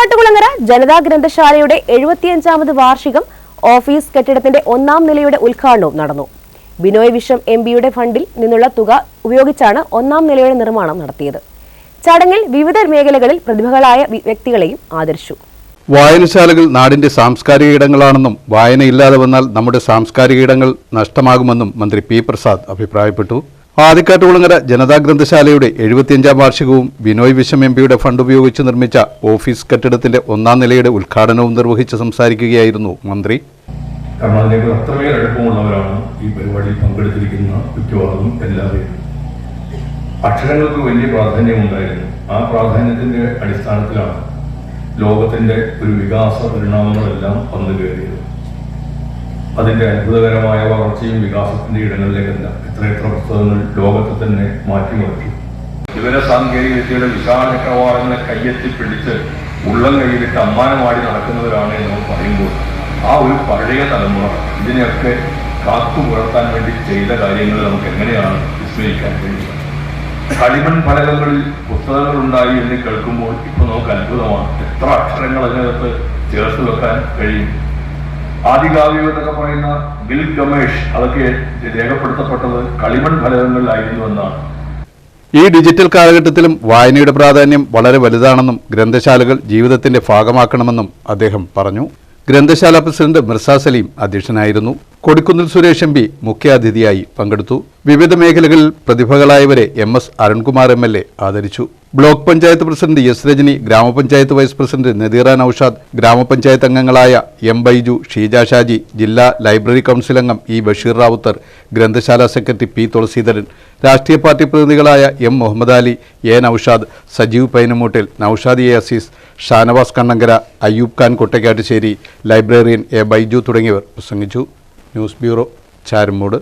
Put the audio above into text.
ആദിക്കാട്ടുകുളങ്ങര ജനതാ ഗ്രന്ഥശാലയുടെ 75ാമത് വാർഷികം ഓഫീസ് കെട്ടിടത്തിന്റെ 1ാം നിലയുടെ ഉദ്ഘാടനവും നടന്നു. ബിനോയ് വിശ്വം എംപിയുടെ ഫണ്ടിൽ നിന്നുള്ള തുക ഉപയോഗിച്ചാണ് 1ാം നിലയുടെ നിർമ്മാണം നടത്തിയത്. ചടങ്ങിൽ വിവിധ മേഖലകളിൽ പ്രതിഭകളായ വ്യക്തികളെയും ആദരിച്ചു. വായനശാലകൾ നാടിന്റെ സാംസ്കാരിക ഇടങ്ങളാണെന്നും വായനയില്ലാതെ വന്നാൽ നമ്മുടെ സാംസ്കാരിക ഇടങ്ങൾ നഷ്ടമാകുമെന്നും മന്ത്രി പി പ്രസാദ് അഭിപ്രായപ്പെട്ടു. ആദിക്കാട്ടുകുളങ്ങര ജനതാ ഗ്രന്ഥശാലയുടെ 75ാം വാർഷികവും ബിനോയ് വിശ്വം എംപിയുടെ ഫണ്ട് ഉപയോഗിച്ച് നിർമ്മിച്ച ഓഫീസ് കെട്ടിടത്തിന്റെ 1ാം നിലയുടെ ഉദ്ഘാടനവും നിർവഹിച്ച് സംസാരിക്കുകയായിരുന്നു മന്ത്രി. കാരണം അതിലേക്ക് അത്രമേൽ അടുപ്പമുള്ളവരാണ് ഈ പരിപാടിയിൽ പങ്കെടുത്തിരിക്കുന്ന മിക്കവാറും എല്ലാവരും. അക്ഷരങ്ങൾക്ക് വലിയ പ്രാധാന്യമുണ്ടായിരുന്നു. ആ പ്രാധാന്യത്തിന്റെ അടിസ്ഥാനത്തിലാണ് ലോകത്തിന്റെ ഒരു വികാസ പരിണാമങ്ങളെല്ലാം വന്നു കയറിയത്. അതിന്റെ അത്ഭുതകരമായ വളർച്ചയും വികാസത്തിന്റെ ഇടങ്ങളിലേക്കല്ല എത്രയെത്ര പുസ്തകങ്ങൾ ലോകത്തെ തന്നെ മാറ്റിമറിച്ചു. വിവര സാങ്കേതിക വിദ്യയുടെ വിശാല കവാടങ്ങളെ കയ്യെത്തി പിടിച്ച് ഉള്ളം കയ്യിലിട്ട് അമ്മാനമാടി നടക്കുന്നവരാണ് എന്ന് പറയുമ്പോൾ ആ ഒരു പഴയ തലമുറ ഇതിനെയൊക്കെ കാത്തുപുലർത്താൻ വേണ്ടി ചെയ്ത കാര്യങ്ങൾ നമുക്ക് എങ്ങനെയാണ് വിസ്മരിക്കാൻ കഴിയുക? കളിമൺ ഫലകങ്ങളിൽ പുസ്തകങ്ങൾ ഉണ്ടായി എന്ന് കേൾക്കുമ്പോൾ ഇപ്പൊ നമുക്ക് അത്ഭുതമാണ്. എത്ര അക്ഷരങ്ങൾ അതിനകത്ത് ചേർത്ത് വെക്കാൻ കഴിയും? ആദികാവ്യം എന്നൊക്കെ പറയുന്ന ഗിൽഗമേഷ് അതൊക്കെ രേഖപ്പെടുത്തപ്പെട്ടത് കളിമൺ ഫലകങ്ങളിലായിരുന്നു എന്നാണ്. ഈ ഡിജിറ്റൽ കാലഘട്ടത്തിലും വായനയുടെ പ്രാധാന്യം വളരെ വലുതാണെന്നും ഗ്രന്ഥശാലകൾ ജീവിതത്തിന്റെ ഭാഗമാക്കണമെന്നും അദ്ദേഹം പറഞ്ഞു. ഗ്രന്ഥശാല പ്രസിഡന്റ് മിർസ സലീം അധ്യക്ഷനായിരുന്നു. കൊടിക്കുന്നിൽ സുരേഷ് എം പി മുഖ്യാതിഥിയായി പങ്കെടുത്തു. വിവിധ മേഖലകളിൽ പ്രതിഭകളായവരെ MS അരുൺകുമാർ MLA ആദരിച്ചു. Block panchayat president S Rajani, ഗ്രാമപഞ്ചായത്ത് വൈസ് പ്രസിഡന്റ് നദീറ നൌഷാദ്, ഗ്രാമപഞ്ചായത്ത് അംഗങ്ങളായ M ബൈജു, ഷീജ ഷാജി, ജില്ലാ ലൈബ്രറി കൗൺസിൽ അംഗം E ബഷീർ റാവുത്തർ, ഗ്രന്ഥശാല സെക്രട്ടറി P തുളസീധരൻ, രാഷ്ട്രീയ പാർട്ടി പ്രതിനിധികളായ M Muhammad Ali, A Naushad, Sajeev Painamoottil, Naushad A Azeez, Shanavas Kannankara, Ayyub Khan Kottakkattusseri, librarian A Baiju തുടങ്ങിയവർ പ്രസംഗിച്ചു. News bureau, Charummood.